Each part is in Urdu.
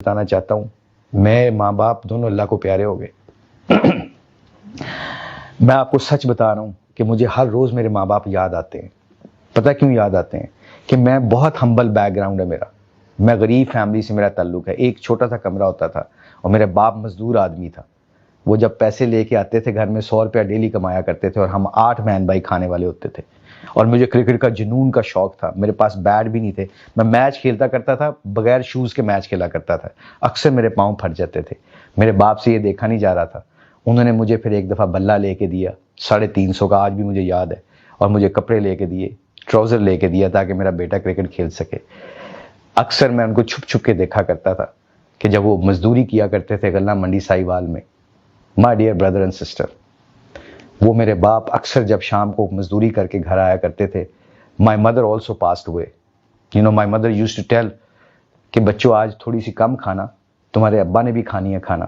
بتانا چاہتا ہوں، میں ماں باپ دونوں اللہ کو پیارے ہو گئے۔ میں آپ کو سچ بتا رہا ہوں کہ مجھے ہر روز میرے ماں باپ یاد آتے ہیں۔ پتہ کیوں یاد آتے ہیں؟ کہ میں بہت ہمبل بیک گراؤنڈ ہے میرا، میں غریب فیملی سے میرا تعلق ہے۔ ایک چھوٹا سا کمرہ ہوتا تھا اور میرے باپ مزدور آدمی تھا۔ وہ جب پیسے لے کے آتے تھے گھر میں 100 روپیہ ڈیلی کمایا کرتے تھے، اور ہم 8 بہن بھائی کھانے والے ہوتے تھے۔ اور مجھے کرکٹ کا جنون کا شوق تھا، میرے پاس بیٹ بھی نہیں تھے، میں میچ کھیلتا کرتا تھا، بغیر شوز کے میچ کھیلا کرتا تھا، اکثر میرے پاؤں پھٹ جاتے تھے۔ میرے باپ سے یہ دیکھا نہیں جا رہا تھا، انہوں نے مجھے پھر ایک دفعہ بلہ لے کے دیا 350 کا، آج بھی مجھے یاد ہے، اور مجھے کپڑے لے کے دیے، ٹراؤزر لے کے دیا تاکہ میرا بیٹا کرکٹ کھیل سکے۔ اکثر میں ان کو چھپ چھپ کے دیکھا کرتا تھا کہ جب وہ مزدوری کیا کرتے تھے غلہ منڈی ساہیوال میں۔ My dear brother and sister, وہ میرے باپ اکثر جب شام کو مزدوری کر کے گھر آیا کرتے تھے، مائی مدر آلسو پاسڈ ہوئے، you know my mother used to tell کہ بچوں آج تھوڑی سی کم کھانا، تمہارے ابا نے بھی کھانی ہے کھانا۔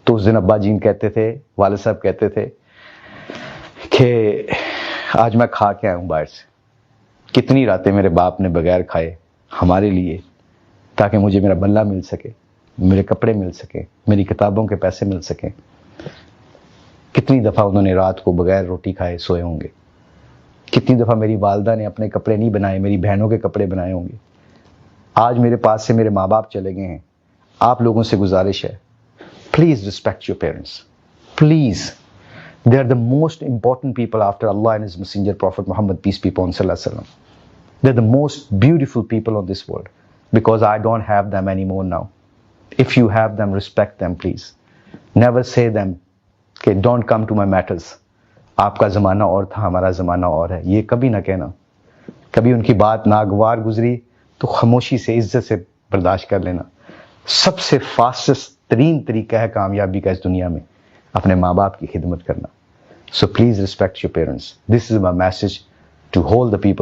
تو اس دن ابا جین کہتے تھے، والد صاحب کہتے تھے کہ آج میں کھا کے آیا ہوں باہر سے۔ کتنی راتیں میرے باپ نے بغیر کھائے ہمارے لیے، تاکہ مجھے میرا بلہ مل سکے، میرے کپڑے مل سکیں، میری کتابوں کے پیسے مل سکیں۔ کتنی دفعہ انہوں نے رات کو بغیر روٹی کھائے سوئے ہوں گے۔ کتنی دفعہ میری والدہ نے اپنے کپڑے نہیں بنائے، میری بہنوں کے کپڑے بنائے ہوں گے۔ آج میرے پاس سے میرے ماں باپ چلے گئے ہیں۔ آپ لوگوں سے گزارش ہے، please respect your parents, please. They are the most important people after Allah and His Messenger Prophet Muhammad, peace be upon him, sallallahu alaihi wasallam. They're the most beautiful people on this world, because I don't have them anymore now. If you have them, respect them, please. Never say them کہ don't come to my matters. آپ کا زمانہ اور تھا، ہمارا زمانہ اور ہے، یہ کبھی نہ کہنا۔ کبھی ان کی بات ناگوار گزری تو خاموشی سے، عزت سے برداشت کر لینا۔ سب سے فاسٹسٹ ترین طریقہ ہے کامیابی کا اس دنیا میں اپنے ماں باپ کی خدمت کرنا۔ So please respect your parents. This is my message to all the people.